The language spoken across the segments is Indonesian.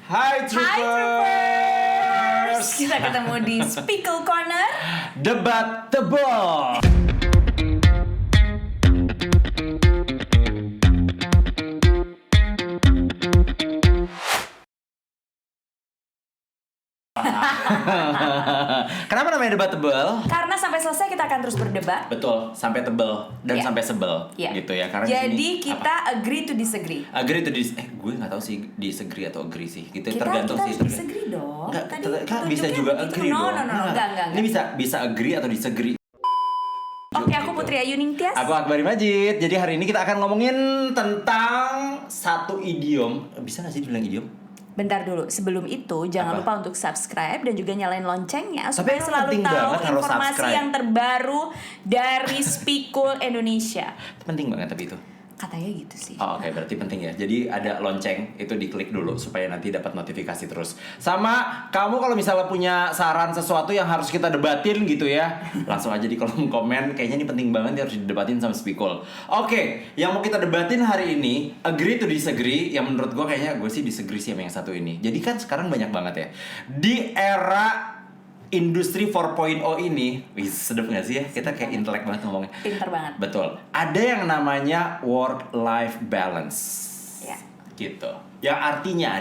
Hai Troopers! Kita ketemu di Spickle Corner Debat tebal. Kenapa namanya debat tebal? karena sampai selesai kita akan terus berdebat. Betul, sampai tebel dan sampai sebel gitu ya. Karena Jadi di sini, kita agree to disagree. agree to gue nggak tahu sih disagree atau agree sih. Gitu Kita tergantung sih. harus disagree dong. Enggak, Tadi kan bisa tunjuknya juga begitu. agree dong. Enggak. Ini bisa agree atau disagree. Oke, aku Putri Ayu Ningtyas. Aku Akbar Majid. Jadi hari ini kita akan ngomongin tentang satu idiom. Bisa nggak sih dibilang idiom? Bentar dulu, sebelum itu jangan Apa? lupa untuk subscribe dan juga nyalain loncengnya Tapi supaya emang selalu penting tahu banget harus informasi subscribe. yang terbaru dari Spickle Indonesia. Penting banget tapi itu. Katanya gitu sih. Oh, oke, berarti penting ya. Jadi ada lonceng itu diklik dulu supaya nanti dapat notifikasi terus. Sama kamu kalau misalnya punya saran sesuatu yang harus kita debatin gitu ya, langsung aja di kolom komen. Kayaknya ini penting banget harus didebatin sama Spickle. Oke, yang mau kita debatin hari ini agree to disagree. Yang menurut gue kayaknya gue sih disagree sih sama yang satu ini. Jadi kan sekarang banyak banget ya di era Industri 4.0 ini, wih sedep gak sih ya? Kita kayak intelek banget ngomongnya. Pinter banget. Betul. Ada yang namanya work-life balance. Ya. Gitu. Yang artinya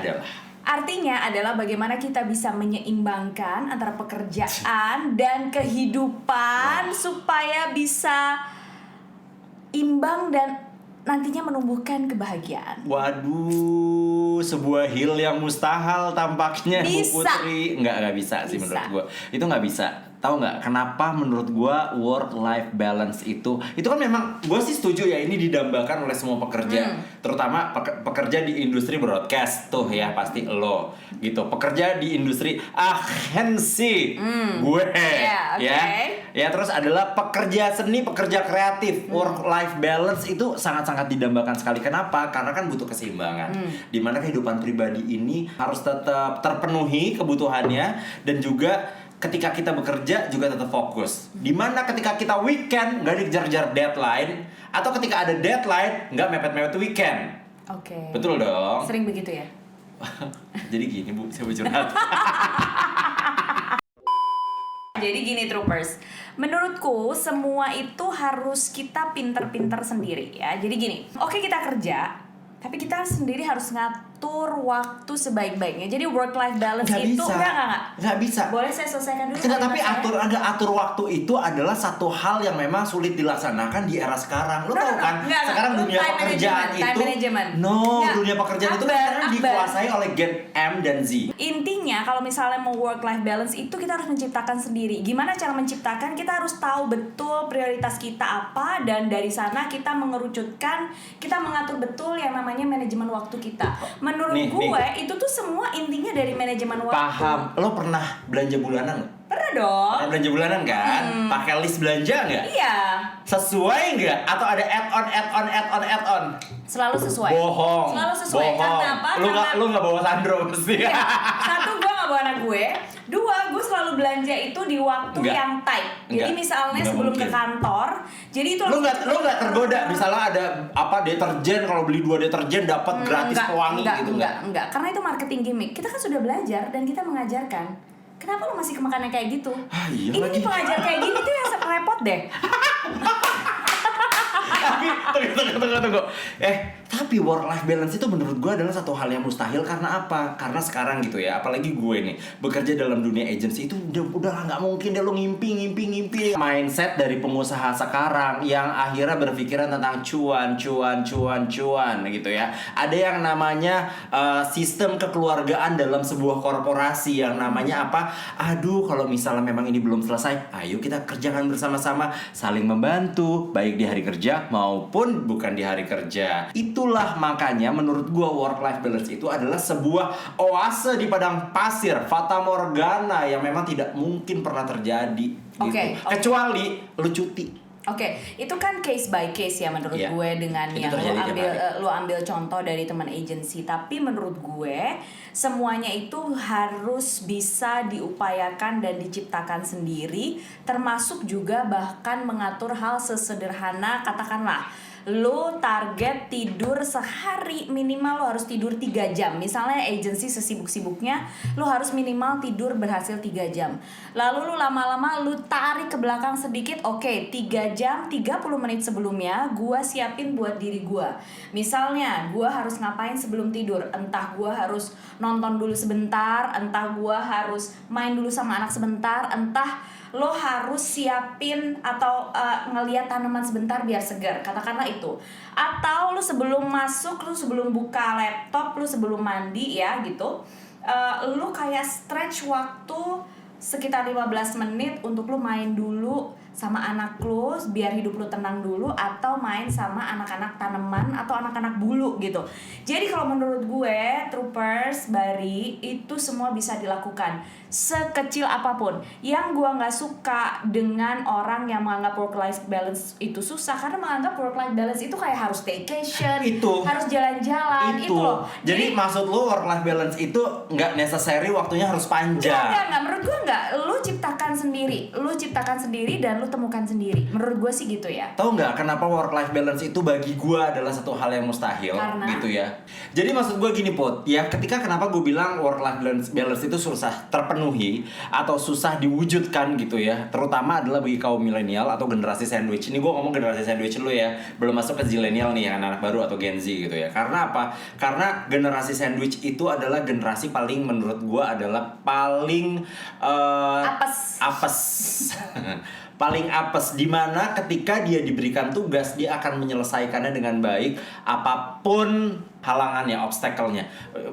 Artinya adalah bagaimana kita bisa menyeimbangkan antara pekerjaan dan kehidupan supaya bisa imbang dan nantinya menumbuhkan kebahagiaan. waduh, sebuah hil yang mustahil tampaknya Bu Bisa. Putri. Nggak bisa sih Bisa. menurut gue. Itu nggak bisa. Tahu nggak kenapa menurut gue work-life balance itu kan memang gue sih setuju ya ini didambakan oleh semua pekerja, terutama pekerja di industri broadcast tuh ya pasti lo gitu, pekerja di industri agensi gue Yeah, okay. ya terus adalah pekerja seni, pekerja kreatif. Work-life balance itu sangat-sangat didambakan sekali. Kenapa? Karena kan butuh keseimbangan. Dimana kehidupan pribadi ini harus tetap terpenuhi kebutuhannya dan juga ketika kita bekerja juga tetap fokus. Dimana ketika kita weekend nggak dikejar-kejar deadline, atau ketika ada deadline nggak mepet-mepet weekend. Oke. Betul dong. Sering begitu ya? Jadi gini Bu, saya mau curhat. Jadi gini Troopers, menurutku semua itu harus kita pinter-pinter sendiri ya. Jadi gini, oke kita kerja, tapi kita sendiri harus ngatur waktu sebaik-baiknya. Jadi work-life balance Nggak itu bisa. enggak. Bisa. Boleh saya selesaikan dulu? Tidak, tapi kalimat saya? atur waktu itu adalah satu hal yang memang sulit dilaksanakan di era sekarang. Lo No, tahu no, no. kan? Enggak. Sekarang dunia Time pekerjaan management, time itu management. No, Enggak. dunia pekerjaan itu Akbar, sekarang Akbar. dikuasai oleh Gen M dan Z. Intinya kalau misalnya mau work-life balance itu kita harus menciptakan sendiri. Gimana cara menciptakan? Kita harus tahu betul prioritas kita apa, dan dari sana kita mengerucutkan, kita mengatur betul yang namanya manajemen waktu kita. Menurut gue itu tuh semua intinya dari manajemen waktu. Paham. Lo pernah belanja bulanan nggak? Pernah dong. Pernah belanja bulanan kan? Pakai list belanja nggak? Iya. Sesuai nggak? Atau ada add-on? Selalu sesuai. Bohong. Selalu sesuai. Bohong. Karena apa? Lu nggak bawa Sandro pasti. Iya. Satu, gue gak bawa anak gue. Dua, gue selalu belanja itu di waktu Enggak. yang tight. Jadi Enggak. misalnya Enggak sebelum ke mungkin. kantor. Jadi itu Lu nggak tergoda misalnya ada apa deterjen, kalau beli 2 deterjen dapat gratis pewangi gitu enggak. Karena itu marketing gimmick. Kita kan sudah belajar dan kita mengajarkan. Kenapa lo masih kemakan yang kayak gitu? Iya Ini lagi. pengajar kayak gini tuh yang repot deh. Tapi tunggu. Tapi work life balance itu menurut gue adalah satu hal yang mustahil. Karena apa? Karena sekarang gitu ya, apalagi gue nih bekerja dalam dunia agency itu udah nggak mungkin deh lo ngimpi. Mindset dari pengusaha sekarang yang akhirnya berpikiran tentang cuan gitu ya. Ada yang namanya sistem kekeluargaan dalam sebuah korporasi yang namanya apa? Aduh, kalau misalnya memang ini belum selesai, ayo kita kerjakan bersama-sama, saling membantu baik di hari kerja maupun bukan di hari kerja. Itulah makanya menurut gua work life balance itu adalah sebuah oase di padang pasir, fata morgana yang memang tidak mungkin pernah terjadi gitu. Oke. Kecuali lu cuti. Oke, itu kan case by case ya menurut Iya. gue dengan Itu yang terjadi tiap hari. lo ambil contoh dari teman agency. Tapi menurut gue semuanya itu harus bisa diupayakan dan diciptakan sendiri, termasuk juga bahkan mengatur hal sesederhana katakanlah lu target tidur sehari minimal lu harus tidur 3 jam. Misalnya agency sesibuk-sibuknya lu harus minimal tidur berhasil 3 jam. Lalu lu lama-lama lu tarik ke belakang sedikit. Oke, 3 jam 30 menit sebelumnya gua siapin buat diri gua. Misalnya gua harus ngapain sebelum tidur? Entah gua harus nonton dulu sebentar, entah gua harus main dulu sama anak sebentar, entah lo harus siapin atau ngelihat tanaman sebentar biar segar, katakanlah itu. Atau lo sebelum masuk, lo sebelum buka laptop, lo sebelum mandi ya gitu, lo kayak stretch waktu sekitar 15 menit untuk lo main dulu sama anak lo biar hidup lo tenang dulu, atau main sama anak-anak tanaman atau anak-anak bulu gitu. Jadi kalau menurut gue, troopers, Bari, itu semua bisa dilakukan sekecil apapun. Yang gue nggak suka dengan orang yang menganggap work life balance itu susah, karena menganggap work life balance itu kayak harus staycation, harus jalan-jalan itu loh. Jadi maksud lu work life balance itu nggak necessary waktunya harus panjang. Enggak, menurut gue enggak. Lu ciptakan sendiri dan lu temukan sendiri. Menurut gue sih gitu ya. Tahu nggak kenapa work life balance itu bagi gue adalah satu hal yang mustahil? Karena? Gitu ya. Jadi maksud gue gini Put, ya ketika kenapa gue bilang work life balance itu susah terpenuhi atau susah diwujudkan gitu ya, terutama adalah bagi kaum milenial atau generasi sandwich. Ini gue ngomong generasi sandwich dulu ya, belum masuk ke zilenial nih yang anak-anak baru atau Gen Z gitu ya. Karena apa? Karena generasi sandwich itu adalah generasi paling, menurut gue adalah paling apes paling apes, dimana ketika dia diberikan tugas dia akan menyelesaikannya dengan baik apapun halangannya, obstacle-nya.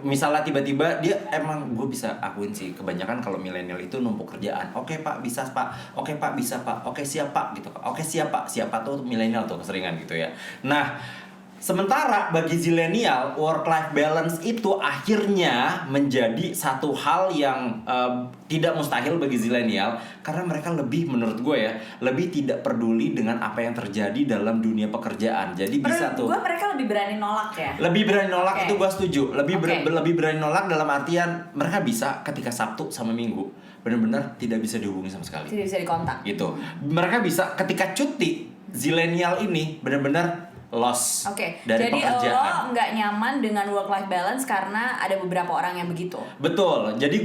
Misalnya tiba-tiba dia, emang gue bisa akuin sih kebanyakan kalau milenial itu numpuk kerjaan. Oke pak, bisa pak. Oke pak, bisa pak. Oke siap pak gitu. Oke siap pak. Siapa tuh milenial tuh keseringan gitu ya. Nah, sementara bagi zilenial, work-life balance itu akhirnya menjadi satu hal yang tidak mustahil bagi zilenial, karena mereka lebih, menurut gue ya, lebih tidak peduli dengan apa yang terjadi dalam dunia pekerjaan. Jadi bisa tuh. Gue mereka lebih berani nolak ya. Lebih berani nolak, Okay. itu gue setuju. Lebih Okay. berani nolak dalam artian mereka bisa ketika Sabtu sama Minggu benar-benar tidak bisa dihubungi sama sekali. Tidak bisa dikontak. Gitu. Mereka bisa ketika cuti, zilenial ini benar-benar loss dari jadi pekerjaan. lo nggak nyaman dengan work life balance karena ada beberapa orang yang begitu. Betul. Jadi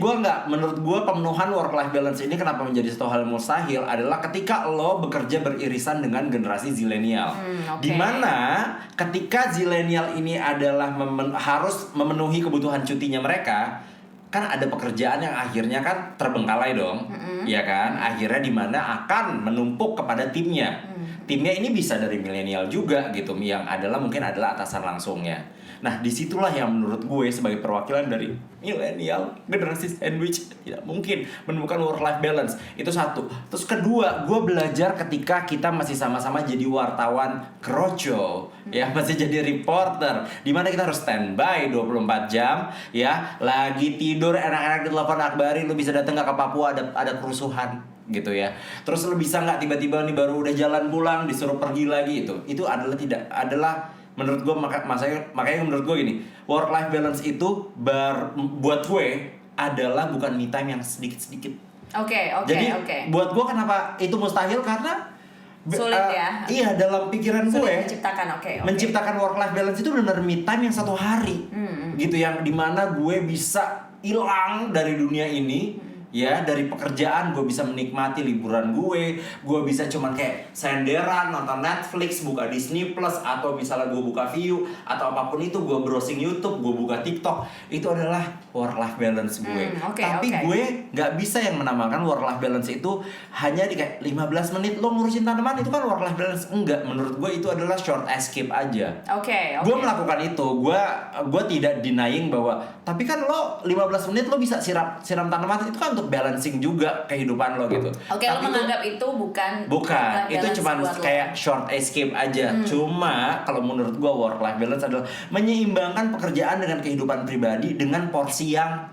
menurut gue pemenuhan work life balance ini kenapa menjadi satu hal mustahil adalah ketika lo bekerja beririsan dengan generasi zilenial. Dimana ketika zilenial ini adalah harus memenuhi kebutuhan cutinya mereka, kan ada pekerjaan yang akhirnya kan terbengkalai dong, ya kan? Akhirnya dimana akan menumpuk kepada timnya. Timnya ini bisa dari milenial juga gitu, yang mungkin adalah atasan langsungnya. Nah, disitulah yang menurut gue sebagai perwakilan dari milenial, generasi sandwich, tidak mungkin menemukan work-life balance. Itu satu. Terus kedua, gue belajar ketika kita masih sama-sama jadi wartawan kroco, ya, masih jadi reporter, dimana kita harus standby 24 jam, ya, lagi tidur enak-enak di telepon Akbari, lu bisa datang ke Papua, ada kerusuhan gitu ya. Terus lu bisa nggak tiba-tiba nih baru udah jalan pulang disuruh pergi lagi, itu adalah menurut gue makanya menurut gue gini, work life balance itu buat gue adalah bukan me time yang sedikit-sedikit. Jadi buat gue kenapa itu mustahil, karena sulit ya. Iya, dalam pikiran sulit gue menciptakan work life balance itu benar me time yang satu hari. Gitu, yang dimana gue bisa hilang dari dunia ini. Ya, dari pekerjaan gue bisa menikmati liburan gue bisa cuman kayak senderan, nonton Netflix, buka Disney Plus, atau misalnya gue buka View, atau apapun itu, gue browsing YouTube, gue buka TikTok. Itu adalah work life balance gue. Tapi gue gak bisa yang menamakan work life balance itu hanya di kayak 15 menit lo ngurusin tanaman, itu kan work life balance. Enggak, menurut gue itu adalah short escape aja. Gue melakukan itu, gue tidak denying bahwa, tapi kan lo 15 menit lo bisa siram tanaman, itu kan untuk balancing juga kehidupan lo gitu. Lo menganggap itu bukan itu cuma kayak short escape aja. Cuma kalau menurut gue work life balance adalah menyeimbangkan pekerjaan dengan kehidupan pribadi dengan porsi yang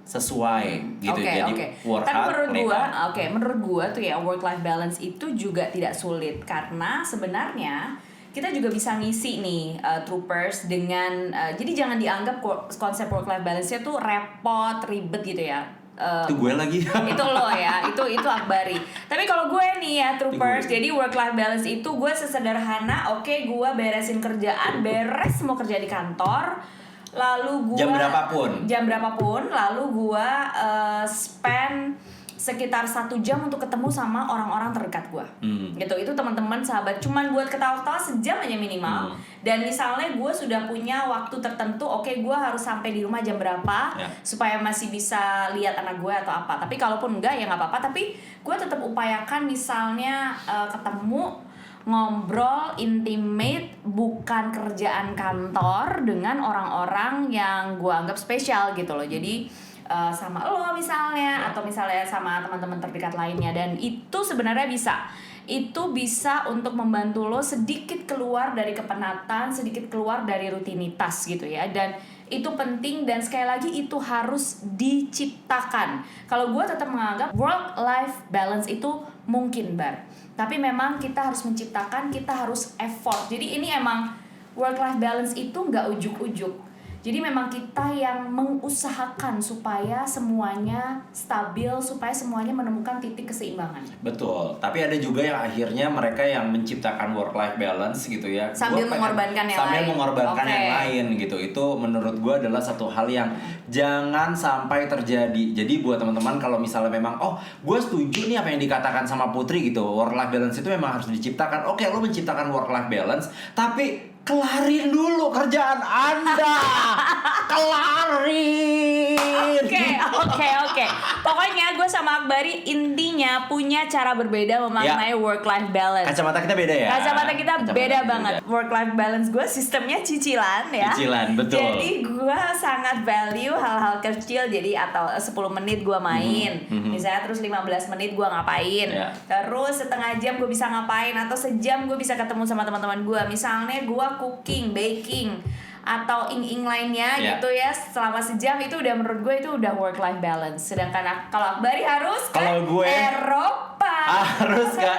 sesuai gitu. Jadi work hard, play hard. Menurut gue tuh ya, work life balance itu juga tidak sulit, karena sebenarnya kita juga bisa ngisi nih troopers dengan jadi jangan dianggap konsep work life balance-nya tuh repot, ribet gitu ya. Itu gue lagi. itu lo ya, itu Akbari. Tapi kalau gue nih ya troopers, Gue. jadi work life balance itu gue sesederhana, oke, gue beresin kerjaan, beres semua kerja di kantor, lalu gue jam berapapun, lalu gue spend sekitar 1 jam untuk ketemu sama orang-orang terdekat gue, gitu. Itu teman-teman, sahabat, cuman buat ketawa-ketawa sejam aja minimal. Dan misalnya gue sudah punya waktu tertentu, oke, gue harus sampai di rumah jam berapa supaya masih bisa lihat anak gue atau apa. Tapi kalaupun enggak ya nggak apa-apa. Tapi gue tetap upayakan misalnya ketemu, ngobrol intimate, bukan kerjaan kantor, dengan orang-orang yang gue anggap spesial gitu loh. Jadi sama lo misalnya, atau misalnya sama teman-teman terdekat lainnya. Dan itu sebenarnya itu bisa untuk membantu lo sedikit keluar dari kepenatan, sedikit keluar dari rutinitas gitu ya. Dan itu penting, dan sekali lagi itu harus diciptakan. Kalau gue tetap menganggap work life balance itu mungkin, Bar, tapi memang kita harus menciptakan, kita harus effort. Jadi ini emang work life balance itu nggak ujuk-ujuk. Jadi memang kita yang mengusahakan supaya semuanya stabil, supaya semuanya menemukan titik keseimbangan. Betul, tapi ada juga yang akhirnya mereka yang menciptakan work life balance gitu ya. Sambil mengorbankan yang sambil lain. mengorbankan yang lain gitu. Itu menurut gue adalah satu hal yang jangan sampai terjadi. Jadi buat teman-teman kalau misalnya memang gue setuju nih apa yang dikatakan sama Putri gitu. Work life balance itu memang harus diciptakan. Oke, lo menciptakan work life balance, tapi kelarin dulu kerjaan Anda. Kelarin. Oke. Pokoknya gue sama Akbari intinya punya cara berbeda memaknai work life balance. Kacamata kita beda ya. Kacamata kita beda banget. Work life balance gue sistemnya cicilan ya. Cicilan, betul. Jadi gue sangat value hal-hal kecil. Jadi atau 10 menit gue main, misalnya, terus 15 menit gue ngapain, terus setengah jam gue bisa ngapain, atau sejam gue bisa ketemu sama teman-teman gue. Misalnya gue cooking, baking, atau ing-ing lainnya gitu ya, selama sejam, itu udah menurut gue itu udah work life balance. Sedangkan kalau Akbari harus ke Eropa, harus ke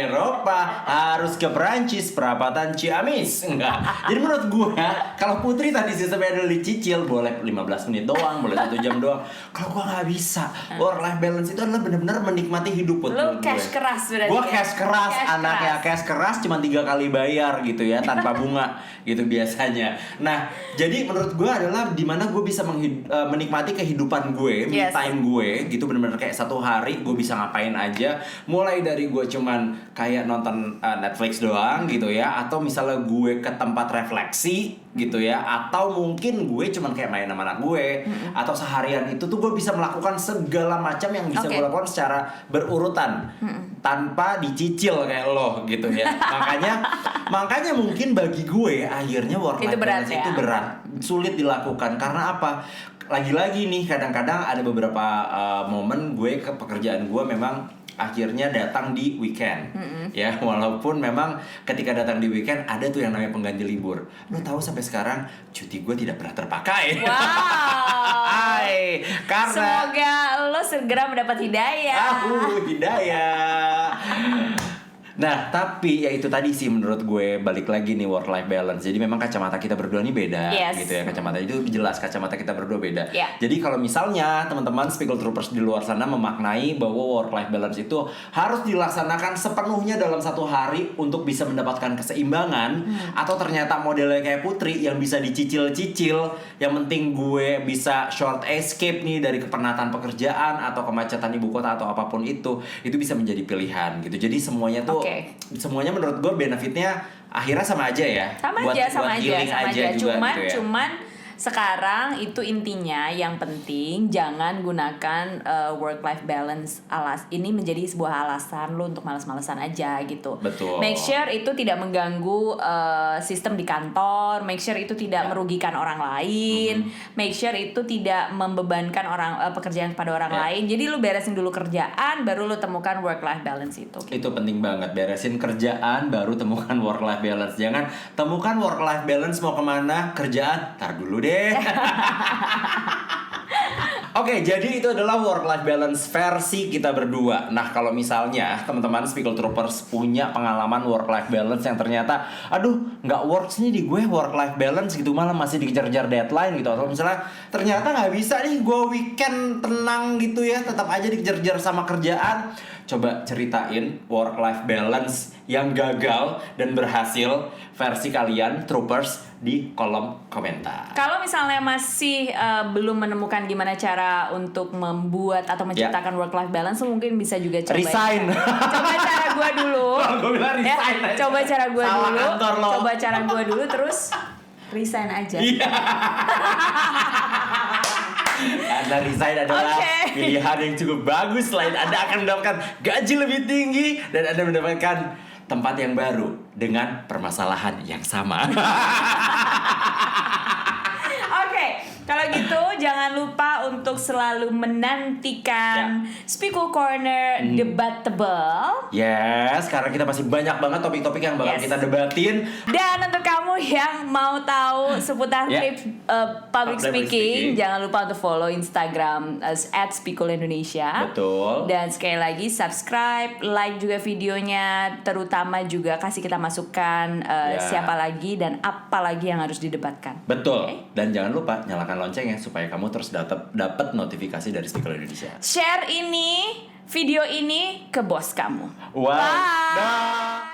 Eropa, harus ke Perancis, perapatan Ciamis. Enggak. Jadi menurut gue kalau Putri tadi sistemnya adalah dicicil, boleh 15 menit doang, boleh 1 jam doang. Kalau gue nggak bisa. Work life balance itu adalah benar-benar menikmati hidup. Lu cash keras berarti. Gue cash keras, anaknya cash keras, cuma 3 kali bayar gitu ya, tanpa bunga gitu biasanya. Nah, jadi menurut gue adalah dimana gue bisa menikmati kehidupan gue, me time gue gitu, benar-benar kayak satu hari gue bisa ngapain aja. Mulai dari gue cuman kayak nonton Netflix doang gitu ya, atau misalnya gue ke tempat refleksi gitu ya, atau mungkin gue cuman kayak main sama anak gue, atau seharian itu tuh gue bisa melakukan segala macam yang bisa gue lakukan secara berurutan, tanpa dicicil kayak lo gitu ya. Makanya mungkin bagi gue akhirnya work life balance itu berat, sulit dilakukan. Karena apa? Lagi-lagi nih, kadang-kadang ada beberapa momen gue ke pekerjaan gue memang akhirnya datang di weekend, ya, walaupun memang ketika datang di weekend ada tuh yang namanya pengganti libur. Lo tahu sampai sekarang cuti gue tidak pernah terpakai. Wow. Karena semoga lo segera mendapat hidayah. Hidayah. Nah, tapi ya itu tadi sih menurut gue, balik lagi nih work life balance. Jadi memang kacamata kita berdua nih beda, gitu ya. Kacamata itu jelas, kacamata kita berdua beda. Jadi kalau misalnya teman-teman Spiegel Troopers di luar sana memaknai bahwa work life balance itu harus dilaksanakan sepenuhnya dalam satu hari untuk bisa mendapatkan keseimbangan, atau ternyata modelnya kayak Putri yang bisa dicicil-cicil, yang penting gue bisa short escape nih dari kepenatan pekerjaan atau kemacetan ibu kota atau apapun itu bisa menjadi pilihan gitu. Jadi semuanya tuh semuanya menurut gue benefitnya akhirnya sama aja ya. Sama aja. Cuman sekarang itu intinya yang penting jangan gunakan work life balance ini menjadi sebuah alasan lo untuk malas-malasan aja gitu. Betul. Make sure itu tidak mengganggu sistem di kantor, make sure itu tidak merugikan orang lain, make sure itu tidak membebankan pekerjaan kepada orang lain. Jadi lo beresin dulu kerjaan, baru lo temukan work life balance itu. Gitu. Itu penting banget, beresin kerjaan baru temukan work life balance. Jangan temukan work life balance mau kemana, kerjaan tar dulu deh. Oke, jadi itu adalah work-life balance versi kita berdua. Nah, kalau misalnya teman-teman Speakle Troopers punya pengalaman work-life balance yang ternyata, aduh, nggak works nih di gue work-life balance gitu, malah masih dikejar-kejar deadline gitu. Atau misalnya ternyata nggak bisa nih gue weekend tenang gitu ya, tetap aja dikejar-kejar sama kerjaan. Coba ceritain work-life balance yang gagal dan berhasil versi kalian Troopers di kolom komentar. Kalau misalnya masih belum menemukan gimana cara untuk membuat atau menciptakan work-life balance, mungkin bisa juga coba. Resign. Coba cara gua dulu. Gue bilang resign aja. Coba cara gua Salah dulu. kantor lo. Coba cara gua dulu terus resign aja. Iya. Karena resign adalah pilihan yang cukup bagus. Selain Anda akan mendapatkan gaji lebih tinggi dan Anda mendapatkan tempat yang baru dengan permasalahan yang sama. Oke, kalau gitu jangan lupa untuk selalu menantikan Speakle Corner Debatable. Yes, karena kita masih banyak banget topik-topik yang bakal kita debatin. Dan untuk kamu yang mau tahu seputar tips public speaking, jangan lupa untuk follow Instagram @speakleindonesia. Betul. Dan sekali lagi subscribe, like juga videonya, terutama juga kasih kita masukan siapa lagi dan apa lagi yang harus didebatkan. Betul. Okay? Dan jangan lupa nyalakan loncengnya supaya kamu terus dapat notifikasi dari Speakle Indonesia. Share video ini ke bos kamu. Wow. Bye. Dah.